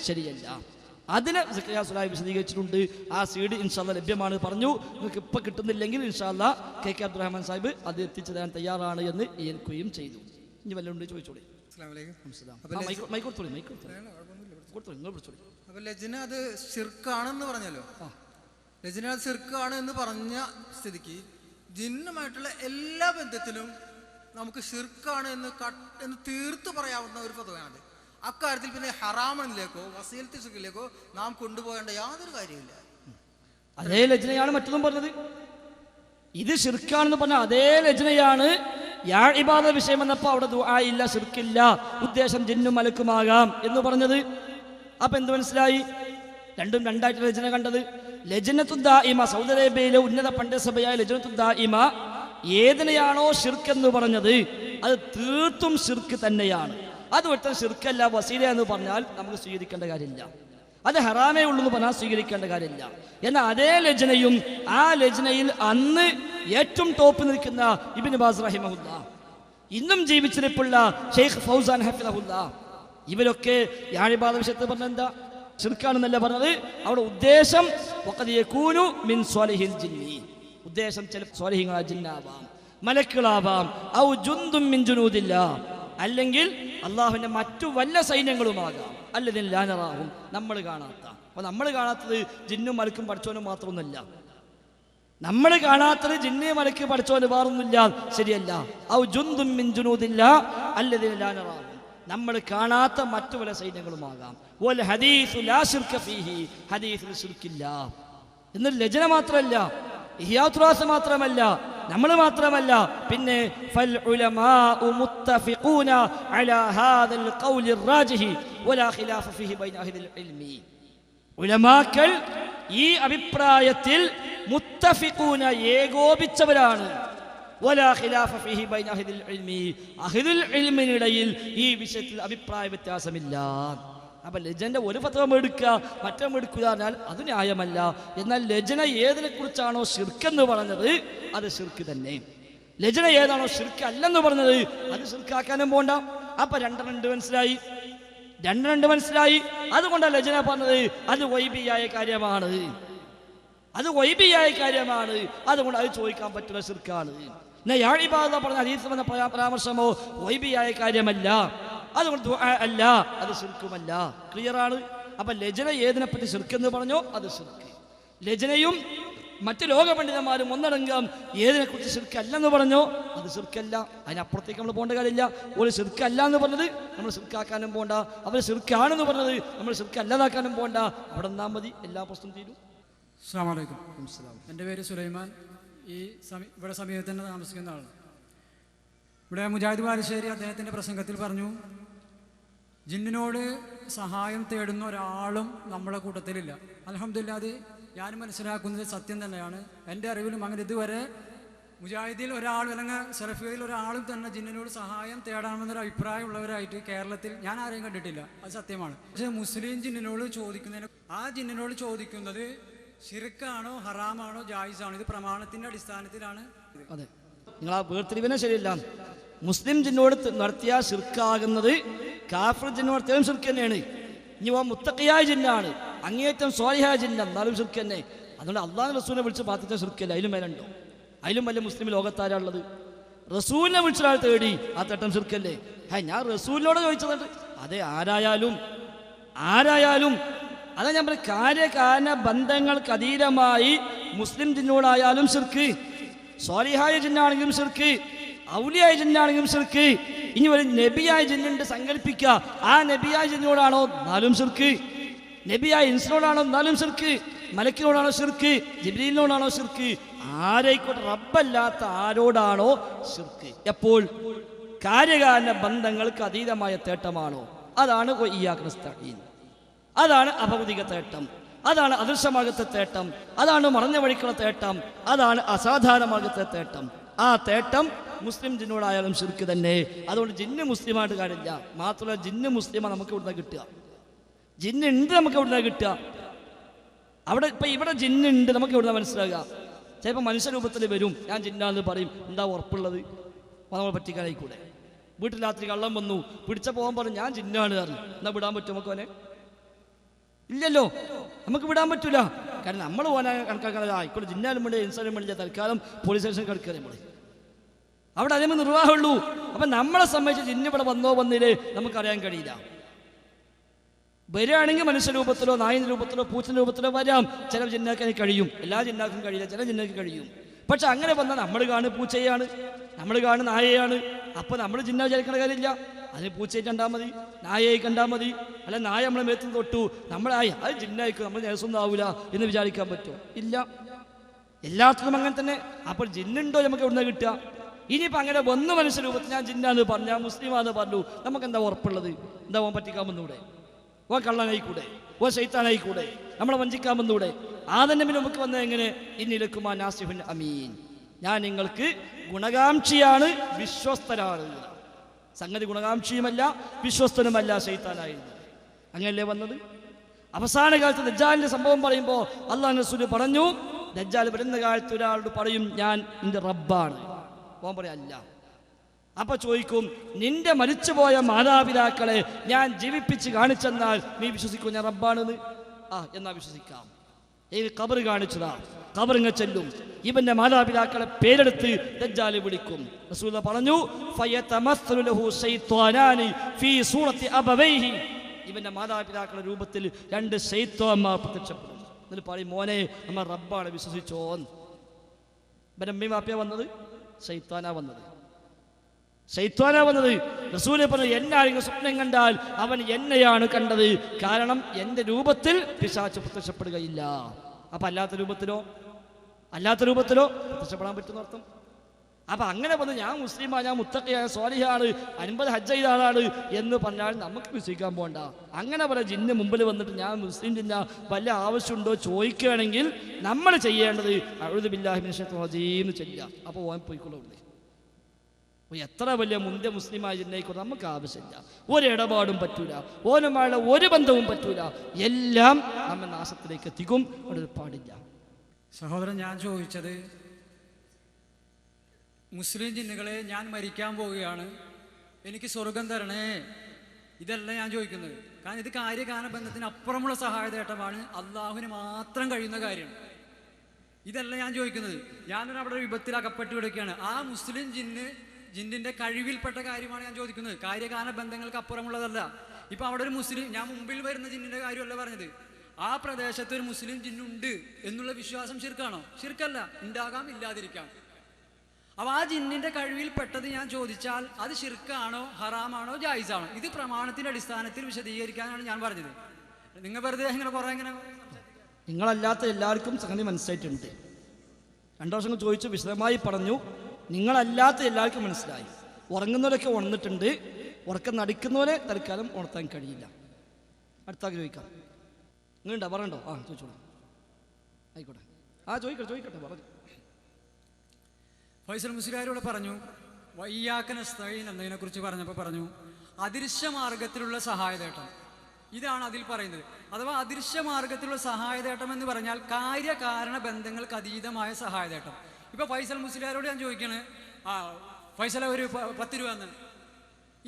ശരിയല്ല. അതിനെ സക്കറിയ സുലായി വിശദീകരിച്ചിട്ടുണ്ട്. ആ CD ഇൻഷാല്ലാ ലഭ്യമാണ് പറഞ്ഞു. നിങ്ങൾക്ക് ഇപ്പം കിട്ടുന്നില്ലെങ്കിൽ ഇൻഷാല്ലാ KK അബ്ദുറഹ്മാൻ സാഹിബ് അത് എത്തിച്ചു തരാൻ തയ്യാറാണ് എന്ന് ഏൽക്കുകയും ചെയ്തു. ഇനി വല്ലതുണ്ട് ചോദിച്ചോളി. അപ്പൊ ലജ്ന അത് ശിർക്കാണെന്ന് പറഞ്ഞല്ലോ, ലജ്ന അത് ശിർക്കാണ് എന്ന് പറഞ്ഞ സ്ഥിതിക്ക് ജിന്നുമായിട്ടുള്ള എല്ലാ ബന്ധത്തിലും നമുക്ക് ശിർക്കാണ് എന്ന് തീർത്തു പറയാവുന്ന ഒരു ഫത്വയാണത്. അക്കാര്യത്തിൽ പിന്നെ ഹറാമിലേക്കോ വസീലത്തി ശിർക്കിലേക്കോ നാം കൊണ്ടുപോകേണ്ട യാതൊരു കാര്യമില്ല. അതേ ലജ്നയാണ് മറ്റൊന്നും പറഞ്ഞത്. ഇത് ശിർക്കാണെന്ന് പറഞ്ഞ അതേ ലജ്നയാണ് യാ ഇബാദ വിഷയം വന്നപ്പോൾ അവിടെ ദുആ ഇല്ല, ശിർക്കില്ല, ഉദ്ദേശം ജിന്നും മലക്കുമാകാം എന്ന് പറഞ്ഞത്. അപ്പൊ എന്ത് മനസ്സിലായി? രണ്ടും രണ്ടായിട്ട് ലജ്ന കണ്ടത്. ലജ്നത്തുൽ ദാഇമ, സൗദി അറേബ്യയിലെ ഉന്നത പണ്ഡിതസഭയായ ലജ്നത്തുൽ ദാഇമ ഏതിനെയാണോ ശിർക്ക് എന്ന് പറഞ്ഞത് അത് തീർത്തും ശിർക്ക് തന്നെയാണ്. അത് ഒട്ടും ശിർക്കല്ല, വസീല എന്ന് പറഞ്ഞാൽ നമുക്ക് സ്വീകരിക്കേണ്ട കാര്യമില്ല. അത് ഹറാമേ ഉള്ളൂ എന്ന് പറഞ്ഞാൽ സ്വീകരിക്കേണ്ട കാര്യമില്ല. എന്നാൽ അതേ ലജ്നയും ആ ലജ്നയിൽ അന്ന് ഏറ്റവും ടോപ്പ് നിൽക്കുന്ന ഇബ്നു ബാസ് റഹിമഹുല്ലാ, ഇന്നും ജീവിച്ചിരിപ്പുള്ള ഷെയ്ഖ് ഫൗസാൻ ഹഫിളഹുല്ലാ, ഇവരൊക്കെ യാഇബാദ വിഷയത്തിൽ പറഞ്ഞ എന്താ? ശിർക്കാണെന്നല്ല പറഞ്ഞത്. അവിടെ ഉദ്ദേശം വഖദ് യകൂനു മിൻ സ്വാലിഹിൽ ജിന്നി, ഉദ്ദേശം ചില സ്വാലിഹീങ്ങളായ ജിന്നാവാം, മലക്കുകളാവാം, ഔ ജുന്ദും മിൻ ജുനൂദില്ലാ, അല്ലെങ്കിൽ അള്ളാഹുവിന്റെ മറ്റു വല്ല സൈന്യങ്ങളുമാകാം, അല്ലതിൽ ലാനറാഹും, നമ്മൾ കാണാത്ത. അപ്പൊ നമ്മൾ കാണാത്തത് ജിന്നും മലക്കും പഠിച്ചോനും മാത്രമൊന്നുമില്ല. നമ്മൾ കാണാത്തത് ജിന്നെ മലക്ക് പഠിച്ചോന് വേറൊന്നുമില്ല, ശരിയല്ല. ഔ ജുന്ദും മിൻ ജുനൂദില്ലാ അല്ലതിൽ ലാനറാഹും, നമ്മൾ കാണാത്ത മറ്റു പല സൈന്യങ്ങളുമാകാം. വൽ ഹദീസു ലാ ശിർക ഫീഹി, ഹദീസിൽ ശിർക്കില്ല. എന്നൊരു ലജ്ന മാത്രമല്ല, ഇഹ്യാത്തുൽ മാത്രമല്ല, നമ്മൾ മാത്രമല്ല, പിന്നെ ഫൽ ഉലമാഉ മുത്തഫിഖൂന അലാ ഹാദൽ ഖൗലിർ റാജിഹി വലാ ഖിലാഫ ഫീഹി ബൈന അഹ്ലിൽ ഇൽമി, ഉലമാക്കൾ ഈ അഭിപ്രായത്തിൽ മുത്തഫിഖൂന ഏകോപിച്ചവരാണ്. വലാ ഖിലാഫ ഫീഹി ബൈന അഹ്ലിൽ ഇൽമി, അഹ്ലുൽ ഇൽമിനിടയിൽ ഈ വിഷയത്തിൽ അഭിപ്രായ വ്യത്യാസമില്ല. അപ്പൊ ലജ്നന്റെ ഒരു ഫത്വ എടുക്കുക മറ്റേ എടുക്കുക എന്നാൽ അത് ന്യായമല്ല. എന്നാൽ ലജ്ന ഏതിനെ കുറിച്ചാണോ ശിർക്കെന്ന് പറഞ്ഞത് അത് ശിർക്ക് തന്നെ. ലജ്ന ഏതാണോ ശിർക്ക് അല്ലെന്ന് പറഞ്ഞത് അത് ശിർക്കാക്കാനും പോണ്ട. അപ്പൊ രണ്ട് മനസ്സിലായി. അതുകൊണ്ടാണ് ലജ്ന പറഞ്ഞത് അത് ഗൈബിയായ കാര്യമാണ്, അത് ഗൈബിയായ കാര്യമാണ്, അതുകൊണ്ട് അത് ചോദിക്കാൻ പറ്റുന്ന ശിർക്കാണ്. യാ ഇബാദ പറഞ്ഞ ഹദീസിൽ വന്ന പരാമർശമോ ഗൈബിയായ കാര്യമല്ല, അതുകൊണ്ട് ദുആ അല്ല, അത് ശിർക്കുമല്ല. ക്ലിയറാണ്. അപ്പൊ ലജ്ന ഏതിനെപ്പറ്റി ശിർക്കെന്ന് പറഞ്ഞോ അത് ശിർക്ക്. ലജ്നയും മറ്റ് ലോക പണ്ഡിതന്മാരും ഒന്നടങ്കം ഏതിനെക്കുറിച്ച് ശിർക്കല്ലെന്ന് പറഞ്ഞോ അത് ശിർക്കല്ല. അതിനപ്പുറത്തേക്ക് നമ്മൾ പോകേണ്ട കാര്യമില്ല. ഒരു ശിർക്കല്ല എന്ന് പറഞ്ഞത് നമ്മൾ ശിർക്കാക്കാനും പോകണ്ട, അവർ ശിർക്കാണെന്ന് പറഞ്ഞത് നമ്മൾ ശിർക്കല്ലാതാക്കാനും പോകണ്ട. അവിടെ നിന്നാൽ മതി, എല്ലാ പ്രശ്നം തീരും. അസ്സലാമു അലൈക്കും. എൻ്റെ പേര് സുലൈമാൻ. ഇവിടെ സമീപത്ത് തന്നെ താമസിക്കുന്ന ആളാണ്. ഇവിടെ മുജാഹിദ് ബാലുശ്ശേരി അദ്ദേഹത്തിൻ്റെ പ്രസംഗത്തിൽ പറഞ്ഞു, ജിന്നിനോട് സഹായം തേടുന്ന ഒരാളും നമ്മളെ കൂട്ടത്തിലില്ല. അൽഹംദുലില്ലാഹ്, അത് ഞാൻ മനസ്സിലാക്കുന്നത് സത്യം തന്നെയാണ്. എൻ്റെ അറിവിലും അങ്ങനെ ഇതുവരെ മുജാഹിദിൽ ഒരാളും അല്ലെങ്കിൽ സലഫിയയിൽ ഒരാളും തന്നെ ജിന്നിനോട് സഹായം തേടാമെന്നൊരു അഭിപ്രായമുള്ളവരായിട്ട് കേരളത്തിൽ ഞാൻ ആരെയും കണ്ടിട്ടില്ല. അത് സത്യമാണ്. പക്ഷേ മുസ്ലിം ജിന്നിനോട് ചോദിക്കുന്നതിന് ആ ജിന്നിനോട് ചോദിക്കുന്നത് ശിർക്കാണോ ഹറാമാണോ ജായിസാണോ, ഇത് പ്രമാണത്തിൻ്റെ അടിസ്ഥാനത്തിലാണ്. അതെ, നിങ്ങൾ ആ വേർതിരിവിനെ ശരിയല്ല. മുസ്ലിം ജിന്നോട് നടത്തിയ ശിർക്കാകുന്നത് കാഫിർ ജിന്നോട് നടത്തിയാലും ശിർക്ക് തന്നെയാണ്. ഇനി ആ മുത്തഖിയായ ജിന്നാണ്, അങ്ങേയറ്റം സ്വാലിഹായ ജിന്ന, എന്നാലും ശിർക്ക് തന്നെ. അതുകൊണ്ട് അള്ളാഹു റസൂലിനെ വിളിച്ച് പ്രാർത്ഥിച്ച ശിർക്കല്ല. അതിലും മേലുണ്ടോ? അതിലും വലിയ മുസ്ലിം ലോകത്താരുള്ളത്? റസൂലിനെ വിളിച്ചൊരാൾ തേടി ആ തട്ടം ശിർക്കല്ലേ? ഞാൻ റസൂലിനോട് ചോദിച്ചതുണ്ട്. അതെ, ആരായാലും അതാ ഞാൻ പറയും, കാര്യകാരണ ബന്ധങ്ങൾക്ക് അതീതമായി മുസ്ലിം ജിന്നോടായാലും ശിർക്ക്, സ്വാലിഹായ ജിന്നാണെങ്കിലും ശിർക്ക്, ഔലിയായ ജിന്നാണെങ്കിലും ശിർക്ക്. ഇനി ഒരു നബിയായ ജിന്നുണ്ട് സങ്കല്പിക്കുക, ആ നബിയായ ജിന്നോടാണോ എന്നാലും ശിർക്ക്, നബിയായ ഇൻസിനോടാണോ എന്നാലും ശിർക്ക്, മലക്കിനോടാണോ ശിർക്ക്, ജിബ്രീലിനോടാണോ ശിർക്ക്, ആരെക്കോട്ടെ റബ്ബല്ലാത്ത ആരോടാണോ ശിർക്ക്. എപ്പോൾ കാര്യകാരണ ബന്ധങ്ങൾക്ക് അതീതമായ തേട്ടമാണോ, അതാണ് ഇയ്യാക്ക, അതാണ് അഭൗതിക തേട്ടം, അതാണ് അദൃശ്യമാകത്തെ തേട്ടം, അതാണ് മറഞ്ഞ വഴിക്കുള്ള തേട്ടം, അതാണ് അസാധാരണമാകത്തെ തേട്ടം. ആ തേട്ടം മുസ്ലിം ജിന്നോടായാലും ശിർക്ക് തന്നെ. അതുകൊണ്ട് ജിന്ന് മുസ്ലിമായിട്ട് കാര്യമില്ല. മാത്രമല്ല ജിന്ന് മുസ്ലിമാണ് നമുക്ക് ഇവിടുന്ന് കിട്ടുക. ജിന്നുണ്ട് നമുക്ക് ഇവിടുന്ന് കിട്ടുക. അവിടെ ഇപ്പം ഇവിടെ ജിന്നുണ്ട് നമുക്ക് ഇവിടുന്ന് മനസ്സിലാകുക. ചിലപ്പോൾ മനുഷ്യരൂപത്തിൽ വരും, ഞാൻ ജിന്നാന്ന് പറയും. എന്താ ഉറപ്പുള്ളത്? നമ്മൾ പറ്റിക്കാനായിക്കൂടെ? വീട്ടിൽ രാത്രി കള്ളം വന്നു, പിടിച്ച പോകാൻ പറഞ്ഞു ഞാൻ ജിന്നാണ് പറഞ്ഞു. എന്നാൽ വിടാൻ പറ്റും നമുക്ക് ഓനെ? ഇല്ലല്ലോ, നമുക്ക് വിടാൻ പറ്റൂല. കാരണം നമ്മൾ ഓനെ കണക്കാക്കാൻ ആയിക്കോട്ടെ, ജിന്നാലും വേണ്ടി ഇൻസാനും വേണ്ടി തൽക്കാലം പോലീസ് സ്റ്റേഷൻ കിടക്കുക നമ്മൾ. അവിടെ അതേ നിർവാഹമുള്ളൂ. അപ്പം നമ്മളെ സംബന്ധിച്ച് ജിന്ന് ഇവിടെ വന്നില്ലേ നമുക്കറിയാൻ കഴിയില്ല. വരികയാണെങ്കിൽ മനുഷ്യരൂപത്തിലോ നായിൻ്റെ രൂപത്തിലോ പൂച്ചൻ്റെ രൂപത്തിലോ വരാം. ചില ജിന്നാക്കാൻ കഴിയും, എല്ലാ ജിന്നാക്കും കഴിയില്ല, ചില ജിന്നാക്ക് കഴിയും. പക്ഷെ അങ്ങനെ വന്നാൽ നമ്മൾ കാണും പൂച്ചയാണ്, നമ്മൾ കാണും നായയാണ്. അപ്പോൾ നമ്മൾ ജിന്ന വിചാരിക്കേണ്ട കാര്യമില്ല. അതിന് പൂച്ചയെ കണ്ടാൽ മതി, നായയെ കണ്ടാൽ മതി. അല്ല നായ നമ്മളെ മേത്തും തൊട്ടു, നമ്മളായി അത് ജിന്നായിക്കും, നമ്മൾ നേഴ്സൊന്നും ആവില്ല എന്ന് വിചാരിക്കാൻ പറ്റുമോ? ഇല്ല. എല്ലാത്തിനും അങ്ങനെ തന്നെ. അപ്പോൾ ജിന്നുണ്ടോ നമുക്ക് എവിടുന്ന കിട്ടുക? ഇനിയിപ്പോൾ അങ്ങനെ ഒന്ന് മനുഷ്യരൂപത്തിൽ ഞാൻ ജിന്നാന്ന് പറഞ്ഞു, ഞാൻ മുസ്ലിമാന്ന് പറഞ്ഞു, നമുക്ക് എന്താ ഉറപ്പുള്ളത്? എന്താ പോകാൻ പറ്റിക്കാൻ വന്നൂടെ? ഓ കള്ളനായിക്കൂടെ? ഓ ശൈത്താനായിക്കൂടെ? നമ്മളെ വഞ്ചിക്കാൻ വന്നൂടെ? ആദന്റെ പിന്നെ നമുക്ക് വന്നത് എങ്ങനെ? ഇന്നിലക്കുമാ നാസിഫുൻ അമീൻ, ഞാൻ നിങ്ങൾക്ക് ഗുണകാംക്ഷിയാണ്, വിശ്വസ്തരാണ്. സംഗതി ഗുണകാംക്ഷിയുമല്ല വിശ്വസ്തനുമല്ല, ശൈത്താനായിരുന്നു. അങ്ങനല്ലേ വന്നത്? അവസാന കാലത്ത് ദജ്ജാലിന്റെ സംഭവം പറയുമ്പോൾ അല്ലാഹു റസൂൽ പറഞ്ഞു, ദജ്ജാൽ വരുന്ന കാലത്ത് ഒരാളോട് പറയും ഞാൻ നിന്റെ റബ്ബാണ്. പോകാൻ പറയാം അല്ല. അപ്പൊ ചോദിക്കും, നിന്റെ മരിച്ചുപോയ മാതാപിതാക്കളെ ഞാൻ ജീവിപ്പിച്ച് കാണിച്ചെന്നാൽ നീ വിശ്വസിക്കും ഞാൻ റബ്ബാണെന്ന്? എന്നാ വിശ്വസിക്കാം. ഈ ഖബർ കാണിച്ചതാ, ഖബറിങ്ങ ചെല്ലും, ഇവന്റെ മാതാപിതാക്കളെ പേരെടുത്ത് ദജ്ജാൽ വിളിക്കും. റസൂൽ പറഞ്ഞു, ഫയതമസ്സലു ലഹു ശൈത്വാനാനി ഫീ സൂറത്തി അബവൈഹി, ഇവന്റെ മാതാപിതാക്കളുടെ രൂപത്തിൽ രണ്ട് ശൈത്വാന്മാർ പ്രത്യക്ഷപ്പെടും. എന്നിട്ട് പറയും, മോനെ നമ്മൾ റബ്ബാണ് വിശ്വസിച്ചോന്ന്. ഇവന്റെ അമ്മയും വാപ്പയാ വന്നത്? ശൈത്വാനാ വന്നത്. റസൂല് പറഞ്ഞു, എന്നാരെങ്കിലും സ്വപ്നം കണ്ടാൽ അവൻ എന്നെയാണ് കണ്ടത്, കാരണം എൻ്റെ രൂപത്തിൽ പിശാച് പ്രത്യക്ഷപ്പെടുകയില്ല. അപ്പൊ അല്ലാത്ത രൂപത്തിലോ പ്രത്യക്ഷപ്പെടാൻ പറ്റുന്ന അർത്ഥം. അപ്പൊ അങ്ങനെ പറഞ്ഞു, ഞാൻ മുസ്ലിമാണ്, ഞാൻ മുത്തഖിയാണ്, സ്വാലിഹാണ്, 50 ഹജ്ജ് ചെയ്ത ആളാണ് എന്ന് പറഞ്ഞാൽ നമുക്ക് വിശ്വസിക്കാൻ പോകണ്ട. അങ്ങനെ പല ജിന്ന് മുമ്പിൽ വന്നിട്ട് ഞാൻ മുസ്ലിം ജിന്ന വല്ല ആവശ്യമുണ്ടോ ചോദിക്കുകയാണെങ്കിൽ നമ്മൾ ചെയ്യേണ്ടത് അഊദു ബില്ലാഹി മിനശ് ശൈത്വാനിർ റജീം എന്ന് ചൊല്ലുക. അപ്പോൾ ഓൻ പോയിക്കൊള്ളുണ്ട്. എത്ര വലിയ മുന്തിയ മുസ്ലിമായ ജിന്നയിക്കൊണ്ട് നമുക്ക് ആവശ്യമില്ല. ഒരിടപാടും പറ്റൂല, ഓനുമായുള്ള ഒരു ബന്ധവും പറ്റൂല. എല്ലാം നമ്മെ നാശത്തിലേക്ക് എത്തിക്കും. അവിടെ പാടില്ല. സഹോദരൻ, ഞാൻ ചോദിച്ചത് മുസ്ലിം ജിന്നുകളെ ഞാൻ മരിക്കാൻ പോവുകയാണ്, എനിക്ക് സ്വർഗം തരണേ, ഇതല്ല ഞാൻ ചോദിക്കുന്നത്. കാരണം ഇത് കാര്യകാരണ ബന്ധത്തിന് അപ്പുറമുള്ള സഹായതേട്ടമാണ്, അള്ളാഹുവിന് മാത്രം കഴിയുന്ന കാര്യമാണ്. ഇതല്ല ഞാൻ ചോദിക്കുന്നത്. ഞാനൊരു അവിടെ ഒരു വിപത്തിൽ അകപ്പെട്ട് കിടക്കുകയാണ്. ആ മുസ്ലിം ജിന്നിന്റെ കഴിവിൽപ്പെട്ട കാര്യമാണ് ഞാൻ ചോദിക്കുന്നത്. കാര്യകാരണ ബന്ധങ്ങൾക്ക് അപ്പുറമുള്ളതല്ല. ഇപ്പൊ അവിടെ ഒരു മുസ്ലിം, ഞാൻ മുമ്പിൽ വരുന്ന ജിന്നിന്റെ കാര്യമല്ല പറഞ്ഞത്, ആ പ്രദേശത്ത് ഒരു മുസ്ലിം ജിന്നുണ്ട് എന്നുള്ള വിശ്വാസം ശിർക്കാണോ? ശിർക്കല്ല, ഉണ്ടാകാം, ഇല്ലാതിരിക്കാം. അപ്പൊ ആ ജിന്നിന്റെ കഴിവിൽപ്പെട്ടത് ഞാൻ ചോദിച്ചാൽ അത് ശിർക്കാണോ, ഹറാമാണോ, ജായിസാണോ? ഇത് പ്രമാണത്തിന്റെ അടിസ്ഥാനത്തിൽ വിശദീകരിക്കാനാണ് ഞാൻ പറഞ്ഞത്. നിങ്ങൾ വെറുതെ ഇങ്ങനെ കുറെ ഇങ്ങനെ നിങ്ങളല്ലാത്ത എല്ലാവർക്കും സംഗതി മനസ്സിലായിട്ടുണ്ട്. 2 വർഷം ചോദിച്ചു, വിശദമായി പറഞ്ഞു. നിങ്ങളല്ലാത്ത എല്ലാവർക്കും മനസ്സിലായി. ഉറങ്ങുന്നവരൊക്കെ ഉണർന്നിട്ടുണ്ട്, ഉറക്കം നടിക്കുന്നവരെ തൽക്കാലം ഉണർത്താൻ കഴിയില്ല. അടുത്താക്കി ചോദിക്കാം. നിങ്ങളുണ്ടോ? പറയണ്ടോ? ചോദിച്ചോളൂ. ആയിക്കോട്ടെ. ചോദിക്കട്ടെ പറഞ്ഞു. ഫൈസൽ മുസ്ലിയാരോട് പറഞ്ഞു വയ്യാക്കൻ നസ്തഈൻ എന്നതിനെക്കുറിച്ച് പറഞ്ഞപ്പോൾ പറഞ്ഞു അദൃശ്യമാർഗത്തിലുള്ള സഹായതേട്ടം. ഇതാണ് അതിൽ പറയുന്നത്. അഥവാ അദൃശ്യമാർഗത്തിലുള്ള സഹായതേട്ടം എന്ന് പറഞ്ഞാൽ കാര്യകാരണ ബന്ധങ്ങൾക്ക് അതീതമായ സഹായതേട്ടം. ഇപ്പോൾ ഫൈസൽ മുസ്ലിയാരോട് ഞാൻ ചോദിക്കണേ, ഫൈസല ഒരു 10 രൂപ എന്ന്,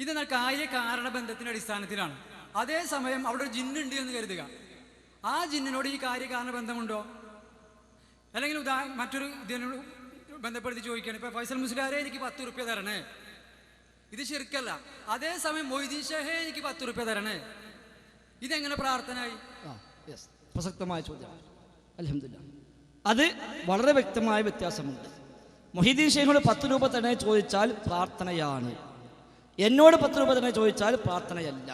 ഇത് കാര്യകാരണ ബന്ധത്തിൻ്റെ അടിസ്ഥാനത്തിലാണ്. അതേസമയം അവിടെ ഒരു ജിന്നുണ്ട് എന്ന് കരുതുക, ആ ജിന്നിനോട് ഈ കാര്യകാരണ ബന്ധമുണ്ടോ? അല്ലെങ്കിൽ മറ്റൊരു ഇതിനോട് ബന്ധപ്പെടുത്തി ചോദിക്കുകയാണ്, ഇപ്പോൾ ഫൈസൽ മുസ്ലിയാരെ എനിക്ക് 10 റുപ്യ തരണേ, ഇത് ശിർക്കല്ല. അതേസമയം മൊയ്തീൻ ഷേഖേ എനിക്ക് 10 റുപ്യ തരണേ, ഇതെങ്ങനെ പ്രാർത്ഥനയായി? പ്രസക്തമായ ചോദ്യമാണ്. അൽഹംദുലില്ലാഹ്, അത് വളരെ വ്യക്തമായ വ്യത്യാസമുണ്ട്. മൊഹീദ്ദീൻ ഷേഖിനോട് 10 രൂപ തന്നെ ചോദിച്ചാൽ പ്രാർത്ഥനയാണ്, എന്നോട് 10 രൂപ തന്നെ ചോദിച്ചാൽ പ്രാർത്ഥനയല്ല.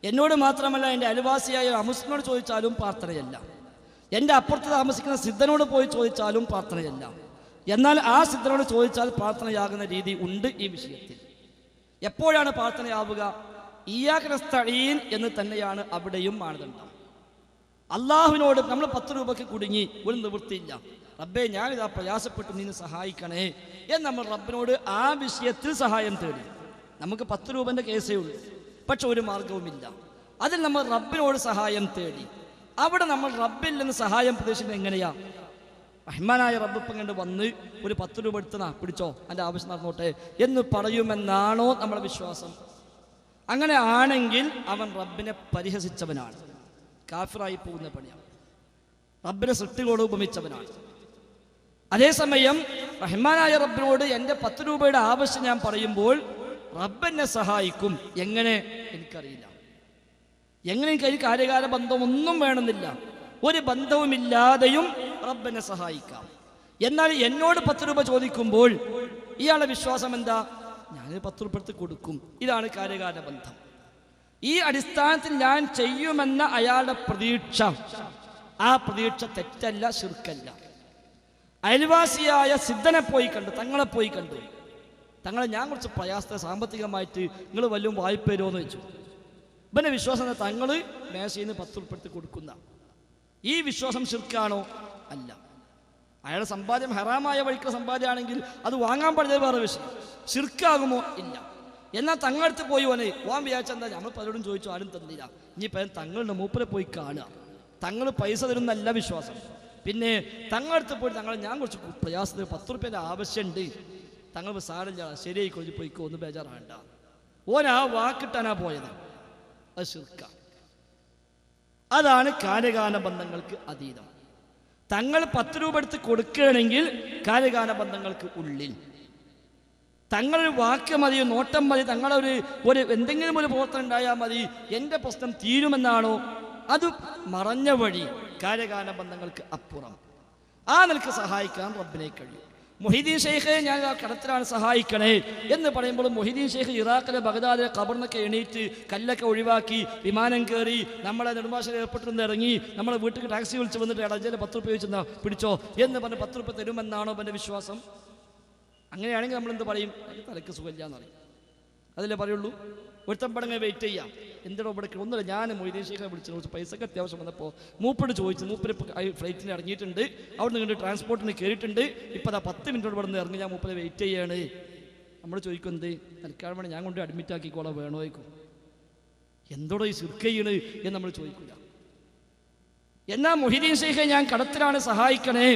എന്നോട് മാത്രമല്ല, എൻ്റെ അയൽവാസിയായ അമുസ്ലിനോട് ചോദിച്ചാലും പ്രാർത്ഥനയല്ല. എൻ്റെ അപ്പുറത്ത് താമസിക്കുന്ന സിദ്ധനോട് പോയി ചോദിച്ചാലും പ്രാർത്ഥനയല്ല. എന്നാൽ ആ സിദ്ധനോട് ചോദിച്ചാൽ പ്രാർത്ഥനയാകുന്ന രീതി ഉണ്ട് ഈ വിഷയത്തിൽ. എപ്പോഴാണ് പ്രാർത്ഥനയാവുക? ഇയ്യാക നസ്തഈൻ എന്ന് തന്നെയാണ് അവിടെയും മാനദണ്ഡം. അള്ളാഹുവിനോട് നമ്മൾ 10 രൂപയ്ക്ക് കുടുങ്ങി, ഒരു നിവൃത്തിയില്ല, റബ്ബേ ഞാനിതാ പ്രയാസപ്പെട്ടു, നീ സഹായിക്കണേ എന്ന് നമ്മൾ റബ്ബിനോട് ആ വിഷയത്തിൽ സഹായം തേടി. നമുക്ക് 10 രൂപൻ്റെ കേസേ ഉള്ളൂ, പക്ഷെ ഒരു മാർഗവുമില്ല. അതിൽ നമ്മൾ റബ്ബിനോട് സഹായം തേടി. അവിടെ നമ്മൾ റബ്ബിൽ നിന്ന് സഹായം പ്രതീക്ഷിക്കുന്നത് എങ്ങനെയാ? റഹ്മാനായ റബ്ബ് ഇപ്പം കണ്ട് വന്ന് ഒരു 10 രൂപ എടുത്തനാ, പിടിച്ചോ, എൻ്റെ ആവശ്യം നടന്നോട്ടെ എന്ന് പറയുമെന്നാണോ നമ്മുടെ വിശ്വാസം? അങ്ങനെ ആണെങ്കിൽ അവൻ റബ്ബിനെ പരിഹസിച്ചവനാണ്, കാഫിറായി പോകുന്ന പണിയാണ്, റബ്ബിനെ സൃഷ്ടികളോട് ഉപമിച്ചവനാണ്. അതേസമയം റഹ്മാനായ റബ്ബിനോട് എൻ്റെ 10 രൂപയുടെ ആവശ്യം ഞാൻ പറയുമ്പോൾ റബ്ബെന്നെ സഹായിക്കും. എങ്ങനെ? എനിക്കറിയില്ല. എങ്ങനെ? എനിക്ക് കാര്യകാല ബന്ധമൊന്നും വേണമെന്നില്ല, ഒരു ബന്ധവുമില്ലാതെയും റബ്ബിനെ സഹായിക്കാം. എന്നാൽ എന്നോട് 10 രൂപ ചോദിക്കുമ്പോൾ ഇയാളുടെ വിശ്വാസം എന്താ? ഞാൻ 10 രൂപ എടുത്ത് കൊടുക്കും, ഇതാണ് കാര്യകാല ബന്ധം. ഈ അടിസ്ഥാനത്തിൽ ഞാൻ ചെയ്യുമെന്ന അയാളുടെ പ്രതീക്ഷ, ആ പ്രതീക്ഷ തെറ്റല്ല, ശിർക്കല്ല. അയൽവാസിയായ സിദ്ധനെ പോയി കണ്ടു, തങ്ങളെ പോയി കണ്ടു, തങ്ങളെ ഞാൻ കുറച്ച് പ്രയാസത്തെ സാമ്പത്തികമായിട്ട് നിങ്ങൾ വല്ലതും വായ്പ തരുമോ എന്ന് വെച്ചു. ഇവൻ്റെ വിശ്വാസം തങ്ങൾ മേശയിൽ നിന്ന് 10 രൂപ എടുത്ത് കൊടുക്കുന്ന ഈ വിശ്വാസം ശിർക്കാണോ? അല്ല. അയാളുടെ സമ്പാദ്യം ഹറാമായ വഴിക്കുള്ള സമ്പാദ്യമാണെങ്കിൽ അത് വാങ്ങാൻ പാടില്ല, വേറെ വിഷയം. ശിർക്കാകുമോ? ഇല്ല. എന്നാൽ തങ്ങളടുത്ത് പോയി ഓൻ വിചാരിച്ച എന്താ, നമ്മൾ പലരോടും ചോദിച്ചു, ആരും തന്നില്ല, ഇനി തങ്ങളുടെ മൂപ്പരെ പോയി കാണുക, തങ്ങൾ പൈസ തരുന്നല്ല വിശ്വാസം. പിന്നെ തങ്ങളടുത്ത് പോയി ഞാൻ കുറച്ച് പ്രയാസത്തിൽ 10 രൂപേൻ്റെ ആവശ്യമുണ്ട്, തങ്ങൾ സാരമില്ല, ശരിയായിക്കോളി പോയിക്കോ, ഒന്ന് ബേജാറാണ്ട. ഓൻ ആ വാക്കിട്ടാനാ പോയത്, അത് ശിർക്ക. അതാണ് കാര്യകാല ബന്ധങ്ങൾക്ക് അതീതം. തങ്ങൾ 10 രൂപ എടുത്ത് കൊടുക്കുകയാണെങ്കിൽ കാര്യകാല ബന്ധങ്ങൾക്ക് ഉള്ളിൽ തങ്ങളൊരു വാക്ക് മതി, നോട്ടം മതി, തങ്ങളൊരു എന്തെങ്കിലും ഒരു പ്രവർത്തനം ഉണ്ടായാൽ മതി, എൻ്റെ പ്രശ്നം തീരുമെന്നാണോ? അത് മറഞ്ഞ വഴി, കാര്യകാല ബന്ധങ്ങൾക്ക് അപ്പുറം. ആ നിലക്ക് സഹായിക്കാൻ റബ്ബിനെ കഴിയും. മൊഹീദ്ദീൻ ഷെയ്ഖെ ഞാൻ ആ കടത്തിലാണ് സഹായിക്കണേ എന്ന് പറയുമ്പോൾ മൊഹീദ്ദീൻ ഷെയ്ഖ് ഇറാഖിലെ ബഗ്ദാദിലെ ഖബറിനൊക്കെ എണീറ്റ് കല്ലൊക്കെ ഒഴിവാക്കി വിമാനം കയറി നമ്മളെ നെടുമ്പാശ്ശേരി എയർപോർട്ടിൽ നിന്ന് ഇറങ്ങി നമ്മളെ വീട്ടിൽ ടാക്സി വിളിച്ച് വന്നിട്ട് അടഞ്ചേലെ 10 രൂപ ചോദിച്ചെന്നാ പിടിച്ചോ എന്ന് പറഞ്ഞ് 10 രൂപ തരുമെന്നാണോ എൻ്റെ വിശ്വാസം? അങ്ങനെയാണെങ്കിൽ നമ്മളെന്ത് പറയും? തലയ്ക്ക് സുഖമില്ല എന്ന് പറയും, അതല്ലേ പറയുള്ളൂ. ഒരുത്തം പടങ്ങ് വെയിറ്റ് ചെയ്യാം, എന്തിനോ ഇവിടെ ഒന്നുമില്ല. ഞാൻ മൊയ്തീൻ ഷെയ്ഖിനെ വിളിച്ചു, കുറച്ച് പൈസക്ക് അത്യാവശ്യം വന്നപ്പോൾ മൂപ്പരോട് ചോദിച്ചു, മൂപ്പര് ഫ്ലൈറ്റിന് ഇറങ്ങിയിട്ടുണ്ട്, അവിടെ നിന്ന് കണ്ട് ട്രാൻസ്പോർട്ടിന് കയറിയിട്ടുണ്ട്, ഇപ്പോൾ അതാ 10 മിനിറ്റോട് ഇവിടെ നിന്ന് ഇറങ്ങി, ഞാൻ മൂപ്പരെ വെയിറ്റ് ചെയ്യാണ്. നമ്മൾ ചോദിക്കും, എന്ത് തൽക്കാലം വേണം ഞാൻ കൊണ്ട് അഡ്മിറ്റ് ആക്കിക്കോളാം, വേണോയിക്കും, എന്തോടോ ഈ ശിർക്ക് ചെയ്യണ് എന്ന് നമ്മൾ ചോദിക്കില്ല. എന്നാൽ മൊഹീദ്ദീൻ ഷെയ്ഖെ ഞാൻ കടത്തിലാണ് സഹായിക്കണേ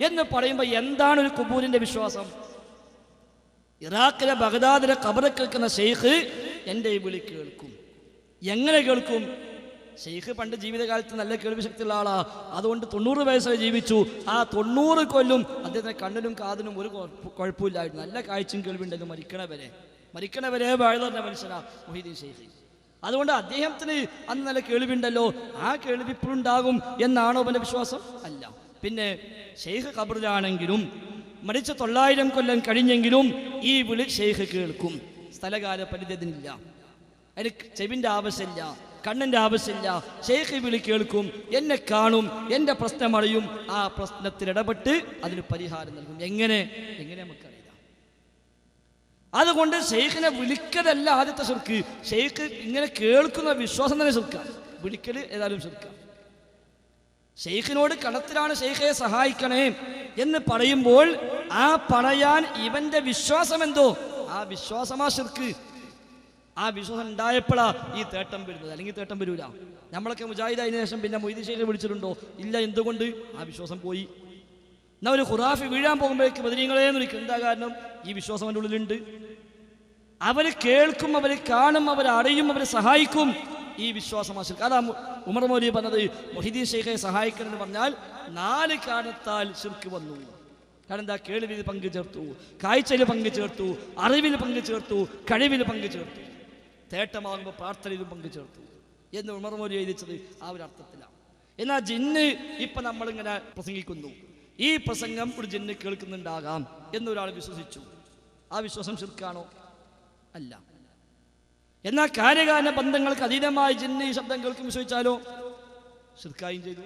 എന്ന് പറയുമ്പോൾ എന്താണ് ഒരു ഖുബൂലിൻ്റെ വിശ്വാസം? ഇറാഖിലെ ബഗ്ദാദിലെ ഖബറിൽ കേൾക്കുന്ന ഷെയ്ഖ് എൻ്റെ ഈ വിളി കേൾക്കും. എങ്ങനെ കേൾക്കും? ഷെയ്ഖ് പണ്ട് ജീവിതകാലത്ത് നല്ല കേൾവി ശക്തിയുള്ള ആളാ, അതുകൊണ്ട് 90 വയസ്സ് ജീവിച്ചു. ആ 90 കൊല്ലും അദ്ദേഹത്തിന് കണ്ണിനും കാതിനും ഒരു കുഴപ്പമില്ലായിരുന്നു, നല്ല കാഴ്ചയും കേൾവി ഉണ്ടെന്ന് മരിക്കണവരെ വാഴുന്ന മനുഷ്യനാ മൊഹീദ്ദീൻ ഷെയ്ഖ്. അതുകൊണ്ട് അദ്ദേഹത്തിന് അന്ന് നല്ല കേൾവി ഉണ്ടല്ലോ, ആ കേൾവി ഇപ്പോഴുണ്ടാകും എന്നാണോ അവൻ്റെ വിശ്വാസം? അല്ല. പിന്നെ ഷെയ്ഖ് ഖബറിലാണെങ്കിലും മരിച്ച 900 കൊല്ലം കഴിഞ്ഞെങ്കിലും ഈ വിളി ഷെയ്ഖ് കേൾക്കും. സ്ഥലകാല പരിധിയില്ല, അതിന് ചെവിൻ്റെ ആവശ്യമില്ല, കണ്ണിൻ്റെ ആവശ്യമില്ല. ഷെയ്ഖ് വിളി കേൾക്കും, എന്നെ കാണും, എൻ്റെ പ്രശ്നം അറിയും, ആ പ്രശ്നത്തിൽ ഇടപെട്ട് അതിന് പരിഹാരം നൽകും. എങ്ങനെ നമുക്കറിയില്ല. അതുകൊണ്ട് ഷെയ്ഖിനെ വിളിക്കലല്ല ആദ്യത്തെ ശിർക്ക്, ഷെയ്ഖ് ഇങ്ങനെ കേൾക്കുന്ന വിശ്വാസം തന്നെ ശിർക്കാണ്. വിളിക്കൽ ഏതായാലും ശിർക്കാണ്. ഷെയ്ഖിനോട് കടത്തിലാണ് ഷെയ്ഖെ സഹായിക്കണേ എന്ന് പറയുമ്പോൾ ആ പറയാൻ ഇവന്റെ വിശ്വാസം എന്തോ ആ വിശ്വാസമാ ശിർക്ക്. ആ വിശ്വാസം ഉണ്ടായപ്പോഴാ ഈ തേട്ടം വരുന്നത്, അല്ലെങ്കിൽ തേട്ടം വരൂല. നമ്മളൊക്കെ മുജാഹിദ് അതിന് ശേഷം പിന്നെ മൊയ്തീൻ ഷേഖിനെ വിളിച്ചിട്ടുണ്ടോ? ഇല്ല. എന്തുകൊണ്ട്? ആ വിശ്വാസം പോയി. എന്നാ ഒരു ഖുറാഫി വീഴാൻ പോകുമ്പോഴേക്ക് ബദരീങ്ങളെന്ന് വിളിക്കും. എന്താ കാരണം? ഈ വിശ്വാസം അവൻ്റെ ഉള്ളിലുണ്ട്. അവർ കേൾക്കും, അവർ കാണും, അവർ അറിയും, അവർ സഹായിക്കും. ഈ വിശ്വാസം ശിർക്ക്. അതാ ഉമർ മൗലവി പറഞ്ഞത്, മുഹീദ്ദീൻ ഷെയ്ഖെ സഹായിക്കണം എന്ന് പറഞ്ഞാൽ 4 കാരണത്താൽ ശിർക്ക് വന്നു. കാരണം എന്താ? കേൾവിയിൽ പങ്കു ചേർത്തു, കാഴ്ചയിൽ പങ്കു ചേർത്തു, അറിവിൽ പങ്കു ചേർത്തു, കഴിവിൽ പങ്കു ചേർത്തു, തേട്ടമാകുമ്പോൾ പ്രാർത്ഥനയിലും പങ്കു ചേർത്തു എന്ന് ഉമർ മൗലവി എഴുതിച്ചത് ആ ഒരു അർത്ഥത്തിലാണ്. എന്നാൽ ജിന്ന് ഇപ്പം നമ്മളിങ്ങനെ പ്രസംഗിക്കുന്നു, ഈ പ്രസംഗം ഒരു ജിന്ന് കേൾക്കുന്നുണ്ടാകാം എന്നൊരാൾ വിശ്വസിച്ചു. ആ വിശ്വാസം ശിർക്കാണോ? അല്ല. എന്നാൽ കാര്യകാരണ ബന്ധങ്ങൾക്ക് അതീതമായി ജിന്ന് ഈ ശബ്ദം കേൾക്കും വിശ്വസിച്ചാലോ? ശിർക്കായും ചെയ്തു.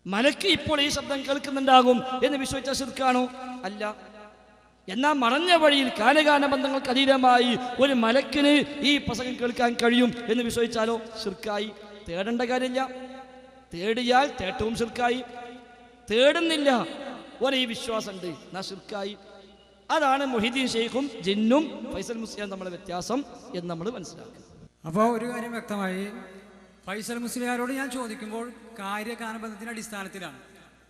മലക്ക് ഇപ്പോൾ ഈ ശബ്ദം കേൾക്കുന്നുണ്ടാകും എന്ന് വിശ്വസിച്ച ശിർക്കാണോ? അല്ല. എന്നാൽ മറഞ്ഞ വഴിയിൽ കാലകാല ബന്ധങ്ങൾക്ക് അതീതമായി ഒരു മലക്കിന് ഈ പ്രസംഗം കേൾക്കാൻ കഴിയും എന്ന് വിശ്വസിച്ചാലോ? ശിർക്കായി. തേടേണ്ട കാര്യമില്ല. തേടിയാൽ തേട്ടവും ശിർക്കായി. തേടുന്നില്ല, ഒരു ഈ വിശ്വാസമുണ്ട്, എന്നാ ശിർക്കായി. അതാണ് മുഹീദ്ദീൻ ഷെയ്ഖും ജിന്നും ഫൈസൽ മുസ്ലിയാർ തമ്മിലുള്ള വ്യത്യാസം എന്ന് നമ്മൾ മനസ്സിലാക്കുക. അപ്പോൾ ഒരു കാര്യം വ്യക്തമായി, ഫൈസൽ മുസ്ലിയാരോട് ഞാൻ ചോദിക്കുമ്പോൾ കാര്യകാരണബന്ധത്തിൻ്റെ അടിസ്ഥാനത്തിലാണ്.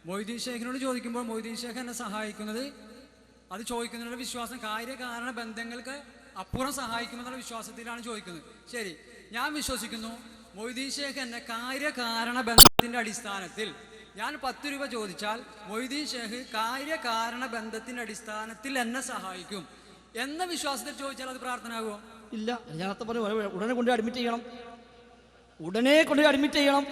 മൊയ്തീൻ ഷേഖിനോട് ചോദിക്കുമ്പോൾ മൊയ്തീൻ ഷേഖ് എന്നെ സഹായിക്കുന്നത് അത് ചോദിക്കുന്നതിനുള്ള വിശ്വാസം കാര്യകാരണ ബന്ധങ്ങൾക്ക് അപ്പുറം സഹായിക്കുമെന്നുള്ള വിശ്വാസത്തിലാണ് ചോദിക്കുന്നത്. ശരി, ഞാൻ വിശ്വസിക്കുന്നു മൊയ്തീൻ ഷേഖ് എന്നെ കാര്യകാരണ ബന്ധത്തിൻ്റെ അടിസ്ഥാനത്തിൽ ഞാൻ 10 രൂപ ചോദിച്ചാൽ മൊയ്തീൻ ഷേഖ് കാര്യകാരണ ബന്ധത്തിൻ്റെ അടിസ്ഥാനത്തിൽ എന്നെ സഹായിക്കും എന്ന വിശ്വാസത്തിൽ ചോദിച്ചാൽ അത് പ്രാർത്ഥനയാകുമോ? ഇല്ല. ഞാൻ ഉടനെ കൊണ്ട് അഡ്മിറ്റ് ചെയ്യണം, ഉടനെ കൊണ്ട് അഡ്മിറ്റ് ചെയ്യണം.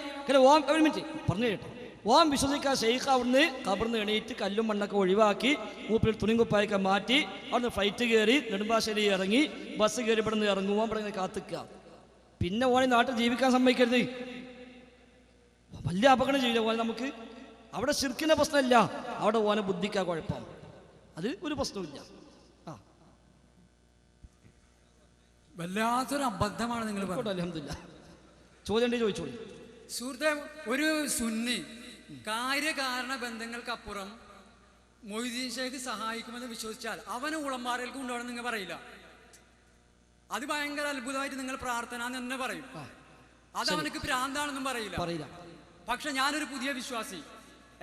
ഓം അഡ്മിറ്റ് പറഞ്ഞു കേട്ടോ. ഓം വിശ്വസിക്കാൻ ഷെയ്ഖ് അവിടുന്ന് കബർന്ന് എണീറ്റ് കല്ലും മണ്ണൊക്കെ ഒഴിവാക്കി മൂപ്പിൽ തുണിങ്കുപ്പായൊക്കെ മാറ്റി അവിടുന്ന് ഫ്ലൈറ്റ് കയറി നെടുമ്പാശ്ശേരി ഇറങ്ങി ബസ് കയറി ഇവിടെ നിന്ന് ഇറങ്ങും. ഓൻ ഇവിടെ കാത്തിക്കുക. പിന്നെ ഓനെ നാട്ടിൽ ജീവിക്കാൻ സമ്മതിക്കരുത്. വലിയ അപകടം ചെയ്യില്ല ഓനെ നമുക്ക്. അവിടെ ശിർക്കിൻ്റെ പ്രശ്നമില്ല, അവിടെ ഓനെ ബുദ്ധിക്കാ കുഴപ്പം. അത് ഒരു പ്രശ്നമില്ല. വല്ലാത്തൊരു അബദ്ധമാണ് നിങ്ങൾ പറഞ്ഞത്. അൽഹംദുലില്ലാ. ചോദ്യം ചോദിച്ചോളൂ. സുഹൃത്തെ, ഒരു സുന്നി കാര്യകാരണ ബന്ധങ്ങൾക്കപ്പുറം മൊയ്തീൻ ഷേഖ് സഹായിക്കുമെന്ന് വിശ്വസിച്ചാൽ അവന് ഉളന്മാരേൽക്ക് കൊണ്ടുപോകണം നിങ്ങൾ പറയില്ല. അത് ഭയങ്കര അത്ഭുതമായിട്ട് നിങ്ങൾ പ്രാർത്ഥന എന്ന് തന്നെ പറയും. അത് അവനക്ക് ഭ്രാന്താണെന്നും പറയില്ല. പക്ഷെ ഞാനൊരു പുതിയ വിശ്വാസി,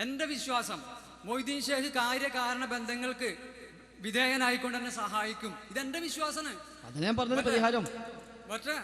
എൻ്റെ വിശ്വാസം മൊയ്തീൻ ഷേഖ് കാര്യകാരണ ബന്ധങ്ങൾക്ക് വിധേയനായിക്കൊണ്ട് എന്നെ സഹായിക്കും. ഇതെന്റെ വിശ്വാസമാണ്. അതിനെ പറഞ്ഞത് പരിഹാരം. പക്ഷേ